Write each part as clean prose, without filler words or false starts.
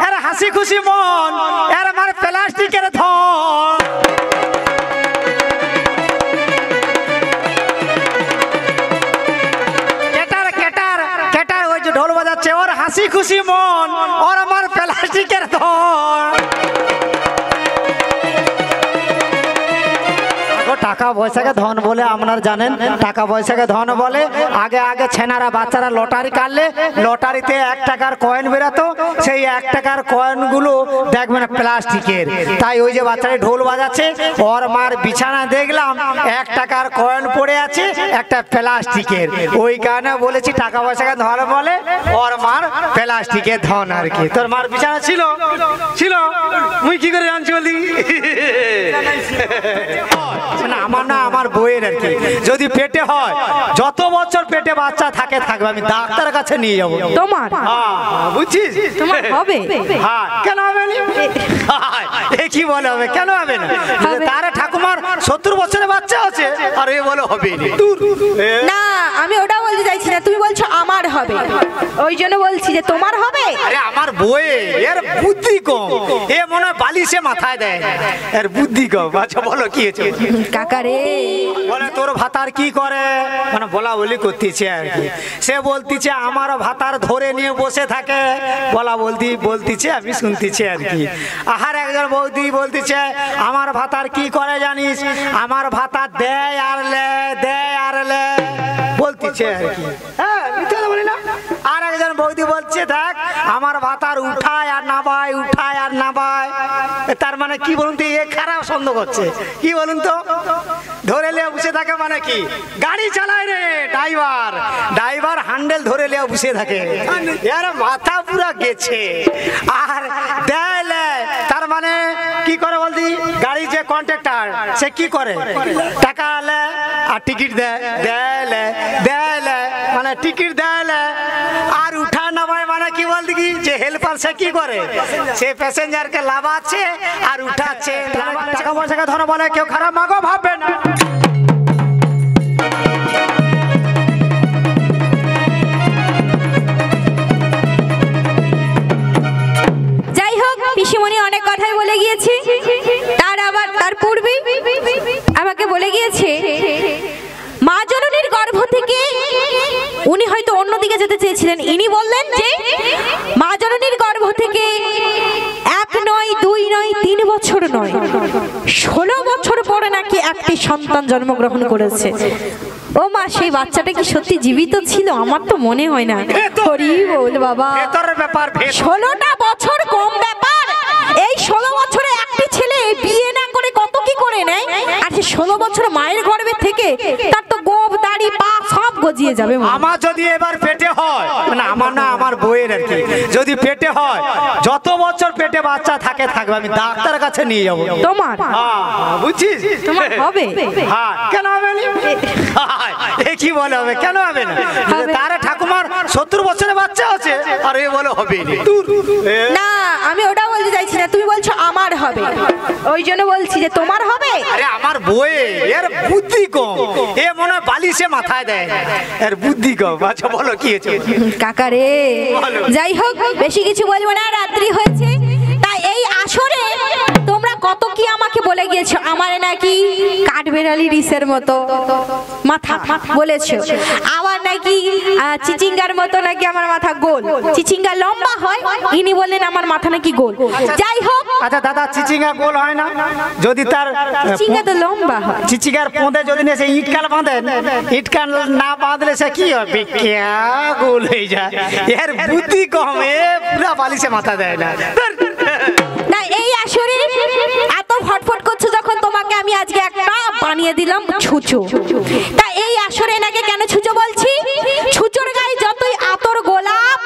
এর হাসি খুশি মন, এর আমার প্লাস্টিকের ধন। কেটার কেটার কেটার ওই যে ঢোল বাজাচ্ছে, ওর হাসি খুশি মন, ওর আমার প্লাস্টিকের ধন। টাকা পয়সাকে ধন বলে আপনারা জানেন, টাকা পয়সাকে ধন বলে। আগে আগে ছেনারা বাচ্চারা লটারি কাটলে লটারিতে 1 টাকার কয়েন বেরাতো, সেই 1 টাকার কয়েনগুলো দেখবেন প্লাস্টিকের। তাই ওই যে বাচ্চারা ঢোল বাজাচ্ছে, ওর মার বিছানা দেখলাম 1 টাকার কয়েন পড়ে আছে, একটা প্লাস্টিকের। ওই কারণে বলেছি টাকা পয়সাকে ধন বলে, ওর মার প্লাস্টিকের ধন আর কি। তোর মার বিছানা ছিল ছিল মুই কি করে জানছি বলি? আমার না, আমার বইয়ের আর কি। যদি পেটে হয়, যত বছর পেটে বাচ্চা থাকে থাকবে, আমি ডাক্তারের কাছে নিয়ে যাবো। তোমার বুঝছিস? তোমার হবে? হ্যাঁ, কেন হবে না? কি বলে হবে, কেন হবে না? তারে ঠাকুমার 70 বছরের বাচ্চা আছে, আর এ বলে হবে না। আমি ওটা বলতে চাইছি না, তুমি বলছো আমার হবে, ওই জন্য বলছি যে তোমার হবে। আরে আমার বইয়ে এর বুদ্ধি কম, এ মনে হয় বালিশে মাথায় দেয়, এর বুদ্ধি কম। আচ্ছা বলো কি হয়েছে? কাকারে বলে তোর ভাতার কি করে, মানে বলা বলি করতেছে আর কি। সে বলতিছে আমার ভাতার ধরে নিয়ে বসে থাকে, বলা বলতিছে, আমি শুনতেছি আর কি। আহার একজন বৌদি বলতিছে আমার ভাতার কি করে জানিস, আমার ভাতার দেয় আর লে, দেয় আর লে বলতিছে আর কি। হ্যাঁ, মিথ্যা বলি না। আর একজন বৌদি বলছে দেখ আমার ভাতার উঠায় আর নাবায়, উঠায় আর নাবায়। তার মানে কি বলুন তো, এ খারাপ সন্দেহ করছে। কি বলুন তো, ধরে লিয়ে বসে থাকে মানে কি, গাড়ি চালায় রে ড্রাইভার, ড্রাইভার হ্যান্ডেল ধরে লিয়ে বসে থাকে, এর মাথা পুরা গেছে। আর দেয়, তার মানে কি করে বলতি, গাড়ি যে কন্ট্রাক্টর সে কি করে, টাকা আলে আর টিকিট দেয়, দেয় মানে টিকিট দেয়। আর উঠা নামায় মানে কি বলতি কি, যে হেল্পার সে কি করে, সে প্যাসেঞ্জারকে লাভাচ্ছে আর উঠাচ্ছে। টাকা পয়সাকে ধরো বলে, কেউ খারাপ মাগো ভাববে না। যাই হোক, পিসিমণি অনেক কথাই বলে গিয়েছে, তার পূর্বে আমাকে বলে গিয়েছে মা জননীর গর্ভ থেকে উনি হয়তো অন্যদিকে যেতে চেয়েছিলেন। ইনি বললেন যে মা জননীর গর্ভ থেকে 1 নয় 2 নয় 3 বছর নয় 16 বছর পরে নাকি একটি সন্তান জন্মগ্রহণ করেছে। ও মা, সেই বাচ্চাটা কি সত্যি জীবিত ছিল? আমার তো মনে হয় না। হরি বল বাবা, 16টা বছর কম ব্যাপার। এই 16 বছরে একটি ছেলে বিয়ে না করে কত কি করে নেয়, আর সে 16 বছর মায়ের গর্ভে থেকে তার তো গোপ দাড়ি পা সব গজিয়ে যাবে। আমার যদি এবার পেটে হয়, মানে আমার না, আমার বইয়ের আর কি, যদি পেটে হয়, যত বছর পেটে বাচ্চা থাকে থাকবে, আমি ডাক্তারের কাছে নিয়ে যাবো। তোমার বুঝছিস? তোমার হবে? হ্যাঁ, কেন হবে না? কি বলে হবে, কেন হবে না? তারে ঠাকুমার 70 বছরের বাচ্চা আছে, আর এ বলে হবে না। আমি ওটা বলতে চাইছি না, তুমি বলছো আমার হবে, ওই জন্য বলছি যে তোমার হবে। আরে আমার বইয়ে এর বুদ্ধি কম, এ মনে হয় বালিশে মাথায় দেয়, এর বুদ্ধি কম। আচ্ছা বলো কি হয়েছে? কাকারে যাই হোক, বেশি কিছু বলবো না, রাত্রি হয়েছে। তাই এই আসরে তোমরা কত কি আমাকে বলে গিয়েছো, আমার নাকি কাঠবেড়ালি রিসের মতো মাথা বলেছো, আমার নাকি চিচিঙ্গার মতো নাকি আমার মাথা গোল, চিচিঙ্গা লম্বা হয়, ইনি বললেন আমার মাথা নাকি গোল। যাই হোক, আচ্ছা দাদা, চিচিঙ্গা গোল হয় না? যদি তার চিচিঙ্গা তো লম্বা হয়, চিচিঙ্গার পোঁদে যদি না সে ইটকাল বাঁধেন, ইটকাল না বাঁধলে সে কি হবে, গোল হয়ে যায়। এর বুদ্ধি কম, এ পুরা বালিশে মাথা দেয় না। না, এই আসরে এত ফটফট করছো যখন, তোমাকে আমি আজকে একটা বানিয়ে দিলাম ছুঁচো। তা এই আসরে এনাকে কেন ছুঁচো বলছি? ছুঁচোর গায়ে যতই আতর, গোলাপ,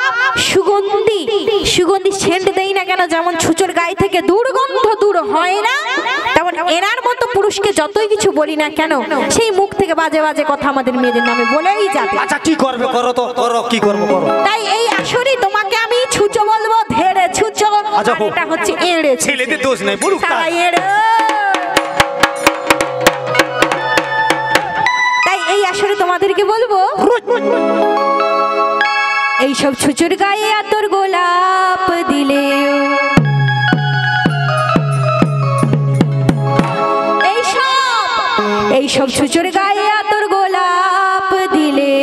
সুগন্ধি সেন্ট দেই না কেন, যেমন ছুঁচোর গায়ে থেকে দুর্গন্ধ দূর হয় না, তেমন এনার মতো পুরুষকে যতই কিছু বলি না কেন, সেই মুখ থেকে বাজে বাজে কথা আমাদের মেয়েদের নামে বলেই যাবে। আচ্ছা কি করবে, করো তো, করো, কি করবো করো। তাই এই আসরে তোমাকে আমি ছুঁচো বলবো, ধেড়ে ছুঁচো। আচ্ছা, এটা হচ্ছে এড়ে, ছেলেদের দোষ নেই, বলুক তাই। তাই এই আসরে তোমাদেরকে বলবো, এই এইসব ছুচুর গায়ে আতর গোলাপ দিলে এইসব ছুচুর গায়ে আতর গোলাপ দিলে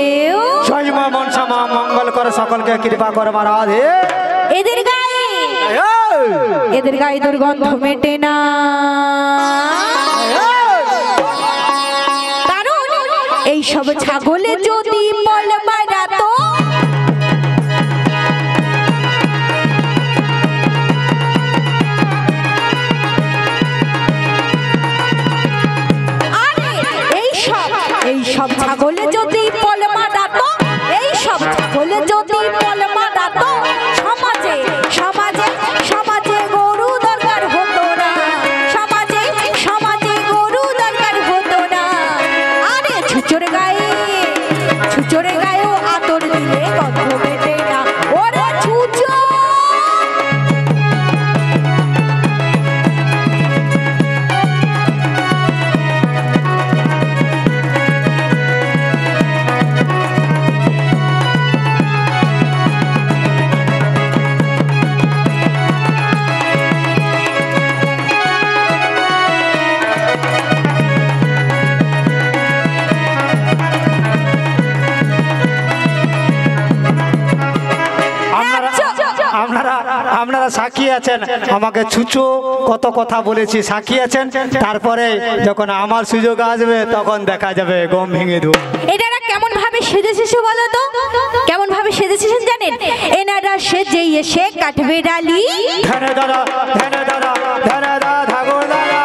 জয় মা মনসা মা মঙ্গল করে সকলকে কৃপা করে মা রাধে। এদের গায়ে দুর্গন্ধ মেটে না, কারণ এইসব ছাগলে যদি বল মারাতো এইসব ছাগলে যদি পল মারাতো, এইসব ছাগলে যদি পল মারাতো, সমাজে সমাজে সমাজে গরু দরকার হতো না, সমাজে সমাজে গরু দরকার হতো না। আরে ছুচোর গায়েও আতর দিলে গন্ধ মেটে না। ওরে ছুচো আপনারা সাক্ষী আছেন, আমাকে ছুচো কত কথা বলেছি সাক্ষী আছেন। তারপরে যখন আমার সুযোগ আসবে তখন দেখা যাবে গম ভেঙে দেবো। এনারা কেমন ভাবে সেজেছে বলো তো, কেমন ভাবে সেজেছেন জানেন? এনারা সেজে এসে কাটবে ডালি, ধ্যানে দাদা ধ্যানে দাদা ধ্যানে দাদা ঠাকুর দাদা।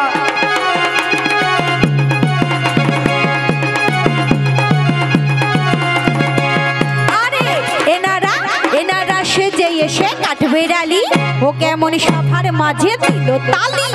আরে এনারা সেজে এসে কাটবে ডালি, ও কেমন সভার মাঝে দিল তালি।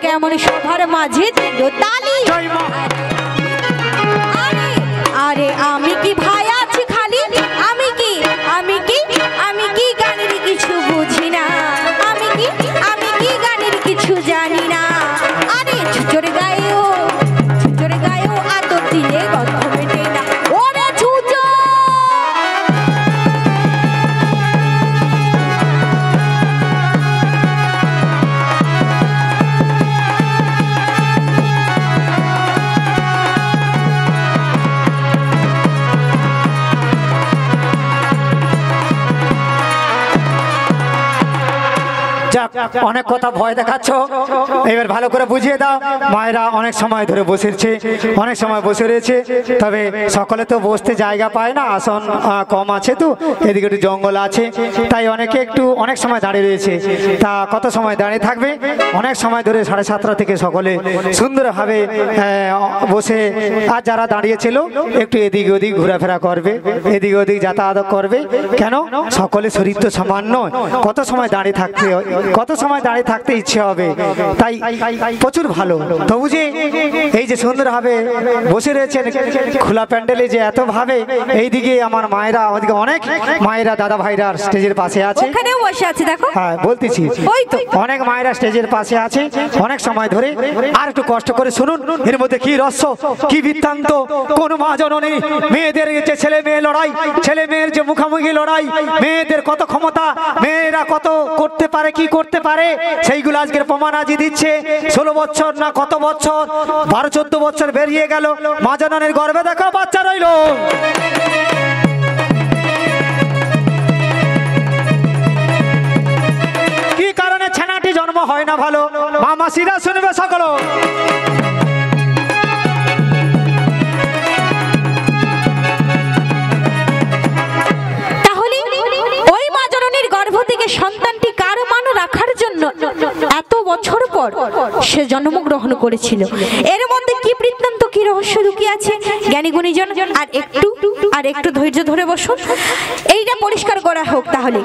কেমন সভার মাঝে দিল তালি। আরে আমি কি ভাই আছি খালি, আমি কি গানের কিছু বুঝি না, আমি কি গানের কিছু জানি না। আরে ছুচোর গায়েও আতর দিলে গন্ধ মেটে না। ওরে ছুচো অনেক কথা ভয় দেখাচ্ছ, এবার ভালো করে বুঝিয়ে দাও। মায়েরা অনেক সময় ধরে বসেছে, অনেক সময় বসে রয়েছে, তবে সকলে তো বসতে জায়গা পায় না, আসন কম আছে, তো এদিকে একটু জঙ্গল আছে, তাই অনেকে একটু অনেক সময় দাঁড়িয়ে রয়েছে। তা কত সময় দাঁড়িয়ে থাকবে? অনেক সময় ধরে 7:30 থেকে সকলে সুন্দরভাবে বসে, আর যারা দাঁড়িয়েছিল একটু এদিক ওদিক ঘোরাফেরা করবে, এদিক ওদিক যাতায়াত করবে। কেন? সকলে শরীর তো সমান নয়, কত সময় দাঁড়িয়ে থাকতে ইচ্ছে হবে, তাই প্রচুর ভালো। তবু যে এই যে সুন্দরভাবে বসে রয়েছেন খোলা প্যান্ডেলে, যে এত ভাবে এইদিকে আমার মায়েরা, ওদিকে অনেক মায়েরা দাদা ভাইরা স্টেজের পাশে আছে, ওখানেও বসে আছে দেখো। হ্যাঁ বলতেছি, ওই তো অনেক মায়েরা স্টেজের পাশে আছে অনেক সময় ধরে। আর একটু কষ্ট করে শুনুন, এর মধ্যে কি রহস্য, কি বৃত্তান্ত। কোন মা জননী মেয়েদের যে ছেলে মেয়ে লড়াই, ছেলে মেয়ের যে মুখোমুখি লড়াই, মেয়েদের কত ক্ষমতা, মেয়েরা কত করতে পারে, কি করতে পারে, সেইগুলো আজকের প্রমাণ আজই দিচ্ছে। 16 বছর না কত বছর, 12-14 বছর বেরিয়ে গেল, মা জননীর গর্ভে দেখো বাচ্চা রইল। কি কারণে ছানাটি জন্ম হয় না ভালো, মা মাসিরা শুনবে সকল। তাহলে ওই মা জননীর গর্ভ থেকে সন্তানটি কার মান রাখার জন্য এত বছর পর সে জন্মগ্রহণ করেছিল। এর মধ্যে কি বৃত্তান্ত, কি রহস্য লুকিয়ে আছে জ্ঞানী গুণীজন আর একটু ধৈর্য ধরে বসুন, এইটা পরিষ্কার করা হোক। তাহলে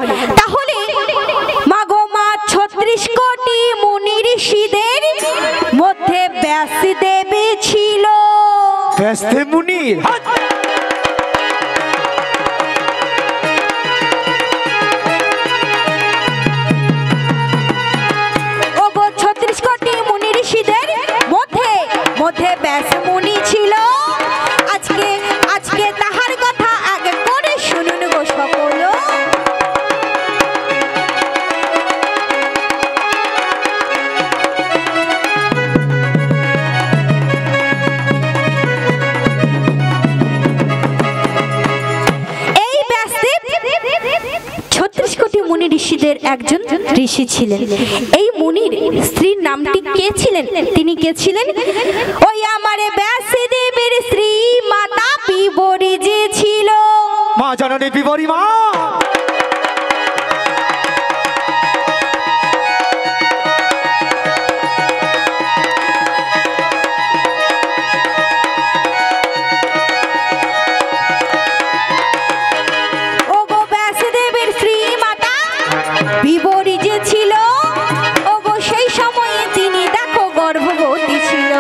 মা গো মা 36 কোটি মুনি ঋষিদের মধ্যে ব্যাসদেবী ছিল। ব্যাসদেব মুনি ওগো 36 কোটি মুনি ঋষিদের মধ্যে ব্যাস মুনি ছিল। আজকে তাহার কথা আগে করে শুনুন গো সকল। এই ব্যাসদেব 36 কোটি মুনি ঋষিদের একজন ঋষি ছিলেন। এই মুনির স্ত্রীর নামটি কে ছিলেন? তিনি কে ছিলেন? ওই আমারে ব্যাসদেবের স্ত্রী মাতা বিবরী যে ছিল। মা জননী বিবরী মা। ওগো ব্যাসদেবের স্ত্রী মাতা বিবরী যে ছিল, ওগো সেই সময়ে তিনি দেখো গর্ভবতী ছিল।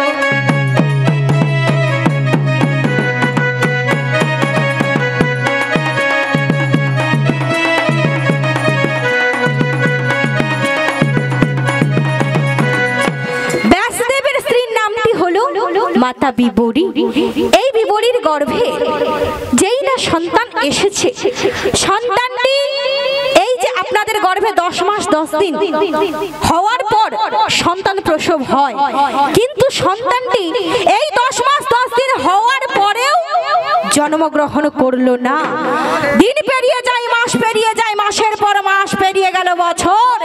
ব্যাসদেবের স্ত্রীর নামটি হলো মাতা বিবরী। এই বিবরীর গর্ভে যেই না সন্তান এসেছে, সন্তানটি এই যে আপনাদের গর্ভে 10 মাস 10 দিন হওয়ার পর সন্তান প্রসব হয়, কিন্তু সন্তানটি এই 10 মাস 10 দিন হওয়ার পরেও জন্মগ্রহণ করলো না। দিন পেরিয়ে যায়, মাস পেরিয়ে যায়, মাসের পর মাস পেরিয়ে গেল বছর,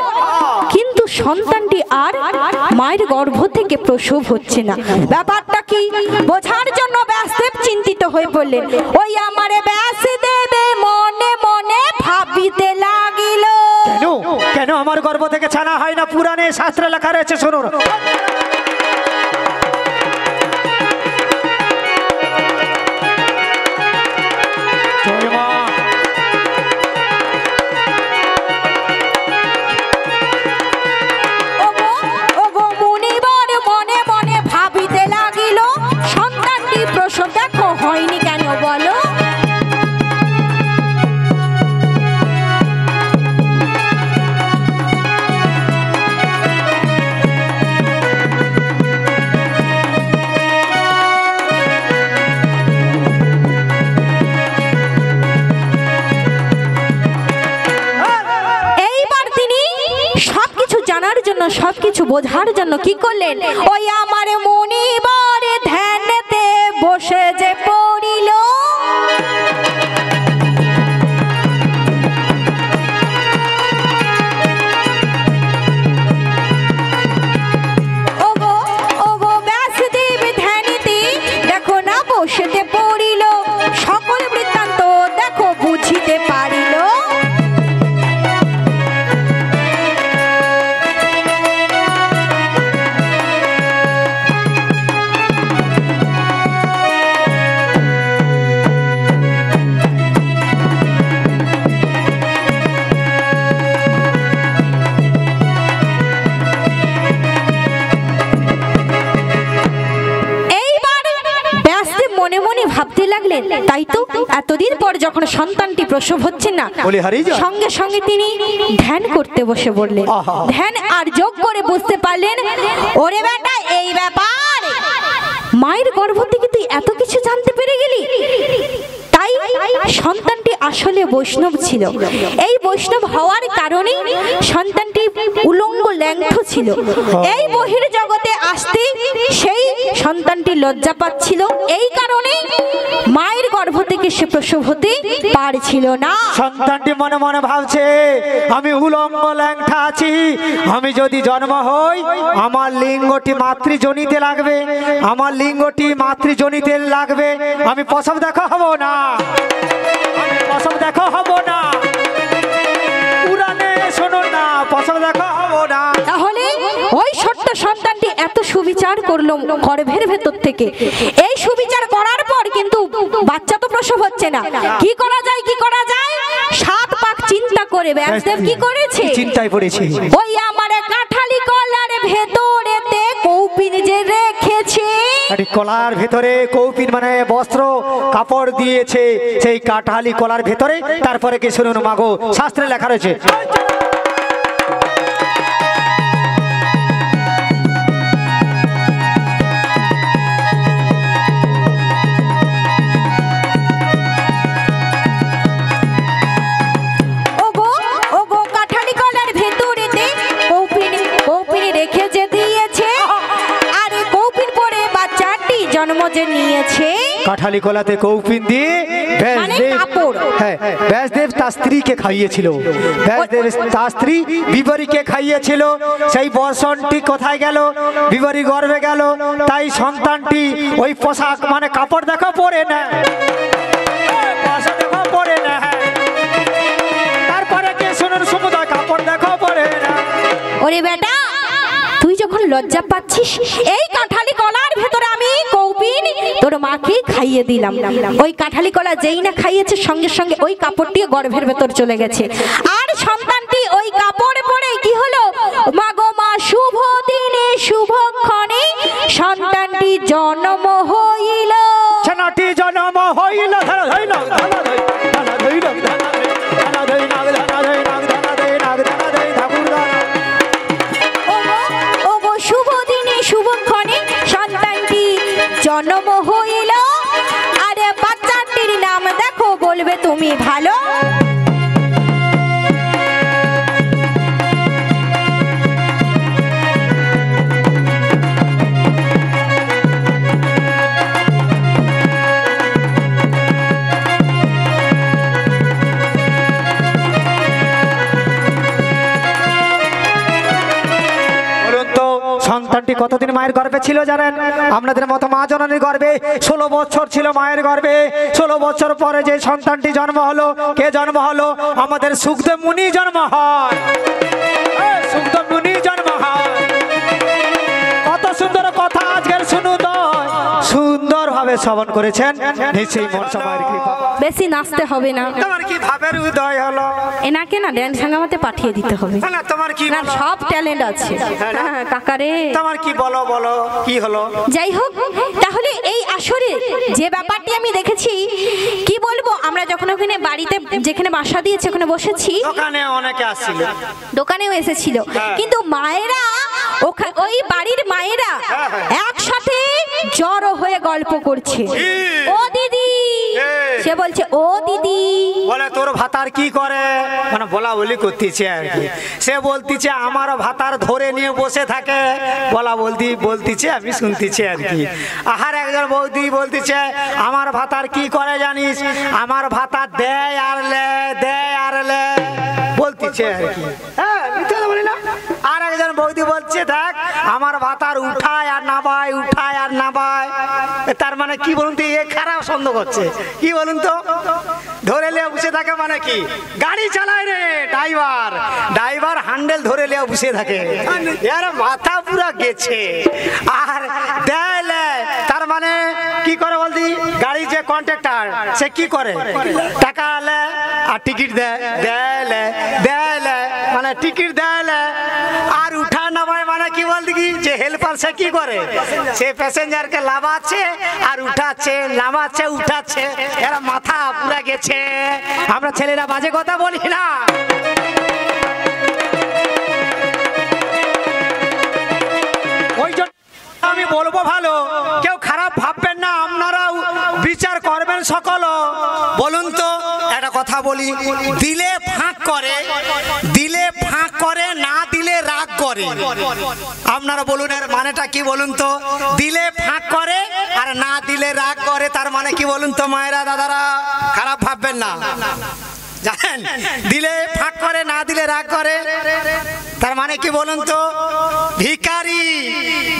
কিন্তু সন্তানটি আর মায়ের গর্ভ থেকে প্রসব হচ্ছে না। ব্যাপারটা কি বোঝার জন্য ব্যাসদেব চিন্তিত হয়ে পড়লেন। ওই আমারে ব্যাসদেবে মনে মনে ভাবিতে লাগিল, কেন আমার গর্ভ থেকে ছানা হয় না? পুরাণে শাস্ত্রে লেখা রয়েছে, শুনুন। ওগো মুনিবর মনে মনে ভাবিতে লাগিল, সন্তানটি প্রসব দেখো হয়নি কেন বলো? সবকিছু বোঝার জন্য কি করলেন? ওই আমার মুনিবর ধ্যানেতে বসে যে পড়িল, ওগো ব্যাসদেব ধ্যানেতে দেখো না বসেতে পড়িল, সকল বৃত্তান্ত দেখো বুঝিতে পারিল। ভাবতে লাগলেন, তাই তো এতদিন পর যখন সন্তানটি প্রসব হচ্ছে না, সঙ্গে সঙ্গে তিনি ধ্যান করতে বসে পড়লেন। ধ্যান আর যোগ করে বুঝতে পারলেন, ওরে বেটা এই ব্যাপার, মায়ের গর্ভ থেকে তুই এত কিছু জানতে পেরে গেলি। তাই সন্তানটি আসলে বৈষ্ণব ছিল। এই বৈষ্ণব হওয়ার কারণে সন্তানটি উলঙ্গ ল্যাংথ ছিল। এই বহির জগতে আসতে সেই সন্তানটি লজ্জা পাচ্ছিল, এই কারণে মায়ের গর্ভ থেকে সে প্রসব হতে পারছিল না। সন্তানটি মনে মনে ভাবছে, আমি উলঙ্গ ল্যাংথা আছি, আমি যদি জন্ম হই আমার লিঙ্গটি মাতৃজনিতে লাগবে, আমার লিঙ্গটি মাতৃজনিতে লাগবে, আমি প্রসব দেখা হব না, আমি প্রসব দেখা হব না। পুরাণে শোনো না, প্রসব দেখা হব না। তাহলে ওই ছোট্ট সন্তানটি এত সুবিচার করলো গর্ভের ভেতর থেকে। এই সুবিচার করার পর কিন্তু বাচ্চা তো প্রসব হচ্ছে না। কি করা যায়, কি করা যায়? 7 পাক চিন্তা করে ব্যাসদেব কি করেছে? চিন্তায় পড়েছে। ওই আমার কাঁঠালি কলার ভেতরেতে কৌপিন যে রেখেছে, কলার ভেতরে কৌপিন মানে বস্ত্র কাপড় দিয়েছে, সেই কাঁঠালি কলার ভেতরে। তারপরে কি শুনুন মাগো, শাস্ত্রে লেখা রয়েছে, কাঁঠালি কলাতে কৌপিন দিয়ে ব্যাসদেব তার স্ত্রীকে খাইয়েছিল। ব্যাসদেব তার স্ত্রী বিবরীকে খাইয়েছিল। সেই বর্ষণটি কোথায় গেল? বিবরী গর্ভে গেল। তাই সন্তানটি ওই পোশাক মানে কাপড় দেখা পরে না, পরে না। তারপরে কে শুনুন সমুদয় কাপড় দেখা পরে না। ওরে বেটা, তুই যখন লজ্জা পাচ্ছিস, এই কাঁঠালি কলার ভেতরে আমি কৌপিন তোর মাকে খাইয়ে দিলাম। ওই কাঁঠালি কলা যেই না খাইয়েছে, সঙ্গে সঙ্গে ওই কাপড়টি গর্ভের ভেতর চলে গেছে। আর সন্তানটি ওই কাপড় পরে কি হলো? মা গো মা, শুভ দিনে শুভক্ষণে সন্তানটি জন্ম হইল। ছানাটি জন্ম হইল। শুভ দিনে শুভক্ষণে সন্তানটি জন্ম হইল। আরে বাচ্চাটির নাম দেখো, বলবে তুমি ভালো। সন্তানটি কতদিন মায়ের গর্ভে ছিল জানেন? আপনাদের মতো মা জননীর গর্ভে 16 বছর ছিল মায়ের গর্ভে। 16 বছর পরে যে সন্তানটি জন্ম হলো, কে জন্ম হলো? আমাদের সুখদেব মুনি জন্ম হয়। সুখদেব মুনি জন্ম হয়। কত সুন্দর কথা আজকের শুনু তো, সুন্দর ভাবে শ্রবণ করেছেন। নিশ্চয়ই মনসা মায়ের কৃপা। বেশি নাচতে হবে না। তোমার কি ভাবের উদয় হলো? এনাকে না ড্যান্স সাঙ্গামাতে পাঠিয়ে দিতে হবে। না তোমার কি না, সব ট্যালেন্ট আছে কাকারে। তোমার কি বলো বলো, কি হলো? যাই হোক, তাহলে এই আসরে যে ব্যাপারটি আমি দেখেছি, কি বলবো, আমরা যখন ওখানে বাড়িতে যেখানে বাসা দিয়েছে ওখানে বসেছি, দোকানে অনেকে আসছিল, দোকানেও এসেছিল, কিন্তু মায়েরা ওই বাড়ির মায়েরা একসাথে জড়ো হয়ে গল্প করছে। ও দিদি, সে বলছে ও দিদি, বলে তোর ভাতার কি করে, মানে বলা বলি করতেছে আর কি। সে বলতিছে আমার ভাতার ধরে নিয়ে বসে থাকে, বলা বলতিছে আমি শুনতেছি আর কি। আর একজন বৌদি বলতিছে আমার ভাতার কি করে জানিস, আমার ভাতার দেয় আর লে, দেয় আর লে বলতিছে আর কি। হ্যাঁ, মিথ্যা বলি না। আর একজন বৌদি বলছে দেখ আমার ভাতার উঠায় আর নামায়, উঠায় আর নামায়। তার মানে কি বলুন তো, এ খারাপ সন্দেহ করছে। কি বলুন তো, ধরে লিয়ে বসে থাকে মানে কি, গাড়ি চালায় রে ড্রাইভার, ড্রাইভার হ্যান্ডেল ধরে লিয়ে বসে থাকে, এর মাথা পুরা গেছে। আর দেয় তার মানে কি করে বলতি, গাড়ি যে কন্ট্রাক্টর সে কি করে, টাকা আলে আর টিকিট দেয়, দেয় মানে টিকিট দেয়। আর উঠা নামায় মানে কি বলতি কি, যে হেল্পার সে কি করে, সে প্যাসেঞ্জারকে লাভাচ্ছে আর উঠাচ্ছে, নামাচ্ছে উঠাচ্ছে, এরা মাথা পুরা গেছে। আমরা ছেলেরা বাজে কথা বলি না। ওই জন্য আমি বলবো ভালো, কেউ খারাপ ভাববেন না, আপনারা বিচার করবেন সকল। বলুন তো একটা কথা বলি, দিলে ফাঁক করে, দিলে ফাঁক করে, না দিলে রাগ করে। আপনারা বলুন এর মানেটা কি বলুন তো, দিলে ফাঁক করে আর না দিলে রাগ করে, তার মানে কি বলুন তো মায়েরা দাদারা, খারাপ ভাববেন না জানেন। দিলে ফাঁক করে, না দিলে রাগ করে, তার মানে কি বলুন তো, ভিখারি,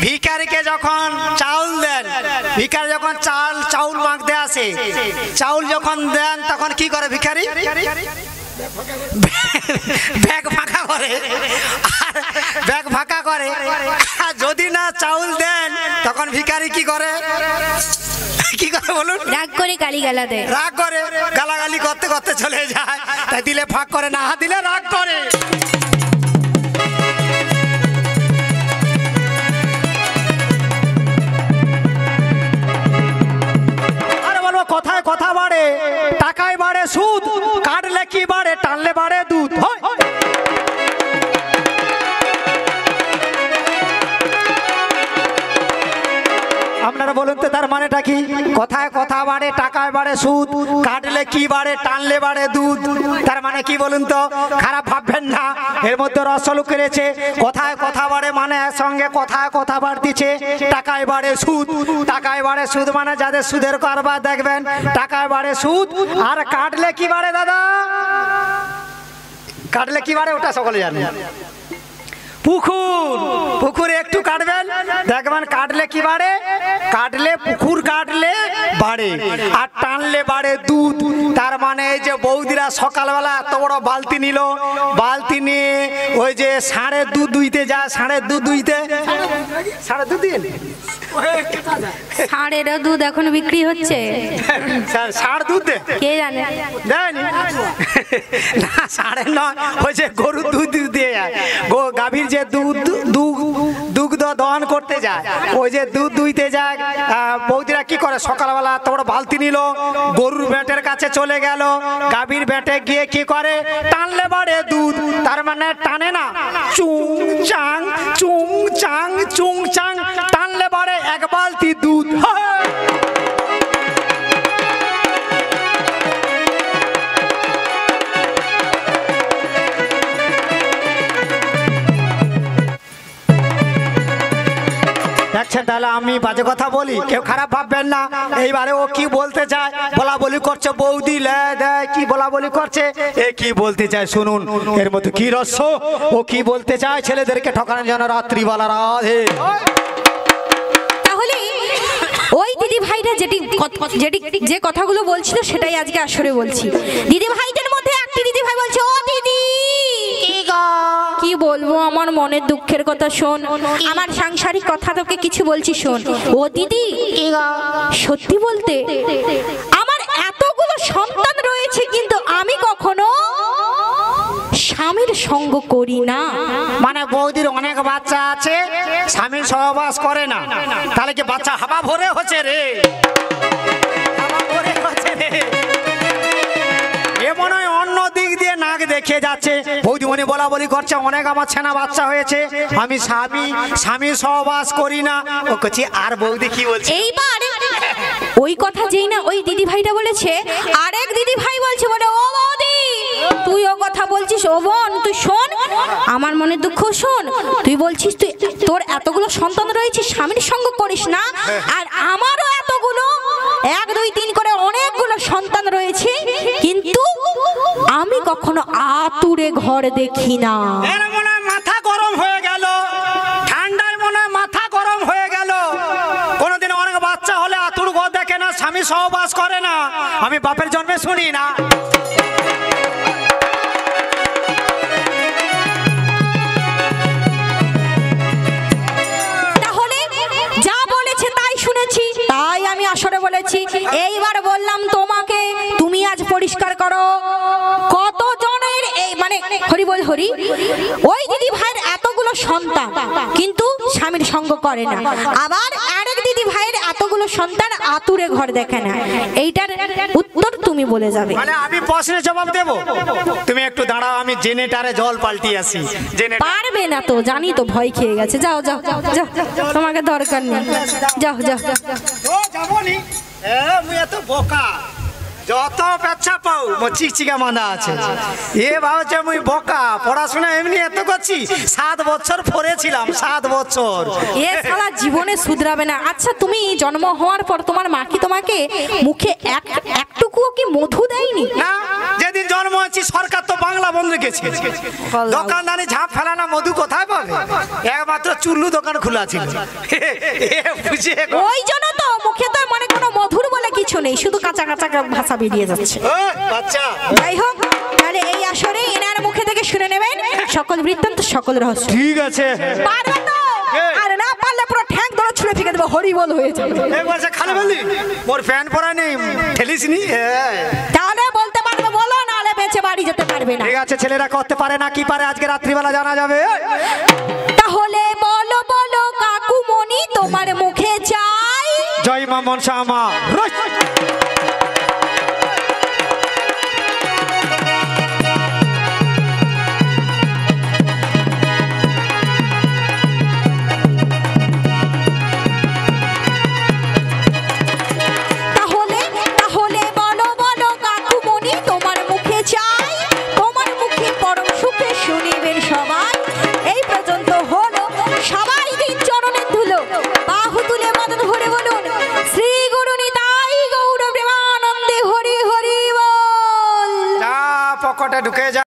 ভিখারিকে যখন চাউল দেন, ভিখারি যখন চাউল মাখতে আসে, চাউল যখন দেন তখন কি করে ভিখারি, ব্যাগ ফাঁকা করে আর ব্যাগ ফাঁকা করে। আর যদি না চাউল দেন তখন ভিখারি কি করে, কি করে বলুন? রাগ করে গালিগালা দেয়। রাগ করে গালাগালি করতে করতে চলে যায়। তাই দিলে ফাঁক করে, না দিলে রাগ করে। আরে বলবো কথায় কথা বাড়ে, টাকায় বাড়ে সুদ, কাটলে কি বাড়ে, টানলে বাড়ে দুধ। হয় আপনারা বলুন তো তার মানেটা কি? কথায় কথা বাড়ে, টাকায় বাড়ে সুদ, কাটলে কি বাড়ে, টানলে বাড়ে দুধ। তার মানে কি বলুন তো? খারাপ ভাববেন না, এর মধ্যে রস লুকিয়েছে। কথায় কথা বাড়ে মানে এর সঙ্গে কথায় কথা বাড়তিছে। টাকায় বাড়ে সুদ, টাকায় বাড়ে সুদ মানে যাদের সুদের কারবার দেখবেন টাকায় বাড়ে সুদ। আর কাটলে কি বাড়ে দাদা? কাটলে কি বাড়ে ওটা সকলে জানে। পুকুর, পুকুরে একটু কাটবেন দেখবেন কাটলে কি বাড়ে, কাটলে পুকুর কাটলে বাড়ে, আর টানলে বাড়ে দুধ। তার মানে এই যে বৌদিরা সকালবেলা এত বড় বালতি নিল, বালতি নিয়ে ওই যে ষাঁড়ের দুধ দুইতে যায়, ষাঁড়ের দুধ দুইতে, ষাঁড়ের দুধ দিন, ষাঁড়েরও দুধ এখন বিক্রি হচ্ছে। ষাঁড় দুধ দে, কে জানে দেয়নি না, ষাঁড়ের নয়, ওই যে গরুর দুধ দিয়ে যায়, গাভীর যে দুগ্ধ দহন করতে যায়, ওই যে দুধ দুইতে যায়। বৌদিরা কি করে সকালবেলা তোমরা বালতি নিল, গরুর ব্যাটের কাছে চলে গেল, গাভীর ব্যাটে গিয়ে কি করে, টানলে বাড়ে দুধ। তার মানে টানে না, চুং চাং চুং চাং চুং চাং, টানলে বাড়ে এক বালতি দুধ। দেখছেন, তাহলে আমি বাজে কথা বলি, কেউ খারাপ ভাববেন না। এইবারে ও কি বলতে চায়, বলা বলি করছে, বৌদি কি বলা বলি করছে, এ কি বলতে চায় শুনুন, এর মধ্যে কি রহস্য। ও কি বলতে চায়, ছেলেদেরকে ঠকানোর জন্য রাত্রিবেলা রাধে। তাহলে ওই দিদি ভাইরা যে কথাগুলো বলছিল সেটাই আজকে আসরে বলছি। দিদি ভাইদের মধ্যে একটি দিদি ভাই বলছে, ও দিদি কি বলবো, আমার মনের দুঃখের কথা শোন, আমার সাংসারিক কথা তোকে কিছু বলছি শোন। ও দিদি সত্যি বলতে আমার এতগুলো সন্তান রয়েছে, কিন্তু আমি কখনো স্বামীর সঙ্গ করি না। মানে বৌদির অনেক বাচ্চা আছে, স্বামীর সহবাস করে না, তাহলে কি বাচ্চা হাবা ভরে হচ্ছে রে, হাবা ভরে হচ্ছে রে। এ মনে হয় অন্য দিক দিয়ে নাক দেখে যাচ্ছে। বৌদি মনে বলা বলি করছে, অনেক আমার ছেনা বাচ্চা হয়েছে, আমি স্বামী সহবাস করি না। ও করছি, আর বৌদি কি বলছে এইবার ওই কথা যেই না ওই দিদি ভাইটা বলেছে, আরেক দিদি ভাই বলছে, বলে ও বৌদি তুই ও কথা বলছিস, ও বোন তুই শোন, আমার মনে দুঃখ শোন, তুই বলছিস তুই তোর এতগুলো সন্তান রয়েছে, স্বামীর সঙ্গ করিস না, আর আমারও এতগুলো 1 2 3 করে অনেকগুলো সন্তান রয়েছে, কিন্তু আমি কখনো আতুরে ঘর দেখি না। এর মনে হয় মাথা গরম হয়ে গেল, ঠান্ডায় মনে হয় মাথা গরম হয়ে গেল। কোনোদিন অনেক বাচ্চা হলে আতুর ঘর দেখে না, স্বামী সহবাস করে না, আমি বাপের জন্মে শুনি না। তাহলে যা বলেছে তাই শুনেছি, তাই আমি আসরে বলেছি। এইবার বললাম তোমাকে, তুমি আজ পরিষ্কার করো কত জনের এই মানে হরি বল হরি, ওই দিদি ভাইয়ের এতগুলো সন্তান কিন্তু স্বামীর সঙ্গ করে না, আবার আরেক দিদি ভাইয়ের এতগুলো সন্তান আতুরে ঘর দেখে না, এইটার উত্তর তুমি বলে যাবে। মানে আমি প্রশ্নের জবাব দেব, তুমি একটু দাঁড়াও, আমি জেনেটারে জল পাল্টি আসি। পারবে না তো জানি তো, ভয় খেয়ে গেছে, যাও যাও যাও, তোমাকে দরকার নেই, যাও যাও। ও যাবনি, আমি এত বোকা, যত পেচ্ছা পাও মো চিকচিকা মান্দা আছে। এ ভাবছে মুই বোকা, পড়াশোনা এমনি এত করছি, 7 বছর পড়েছিলাম, 7 বছর। এ শালা জীবনে শুধরাবে না। আচ্ছা তুমি জন্ম হওয়ার পর তোমার মা কি তোমাকে মুখে একটুকুও কি মধু দেয়নি? না, যেদিন জন্ম হয়েছি সরকার তো বাংলা বন্ধ রেখেছে, দোকানদানি ঝাঁপ ফেলানা মধু কোথায় পাবে, একমাত্র চুল্লু দোকান খোলা ছিল। ওই জন্য তো মুখে তো মানে কোনো মধুর বলে কিছু নেই, শুধু কাঁচা কাঁচা ভাষা বেরিয়ে যাচ্ছে। আচ্ছা যাই হোক, তাহলে এই আসরে এনার মুখে থেকে শুনে নেবেন সকল বৃত্তান্ত সকল রহস্য। ঠিক আছে। পারবে তো? আর না পারলে পুরো ঠ্যাং ধরে ছুঁড়ে ফেঁকে দেবো, হরিবল হয়ে যাবে। একবার সে খালি বললি মোর প্যান্ট পরা নেই, ঠেলিস নি। তাহলে বলতে পারবে বলো, নাহলে বেঁচে বাড়ি যেতে পারবে না। ঠিক আছে, ছেলেরা করতে পারে না কি পারে আজকে রাত্রিবেলা জানা যাবে। তাহলে বলো বলো কাকুমণি তোমার মুখে চাই। জয় মা মনসা মা।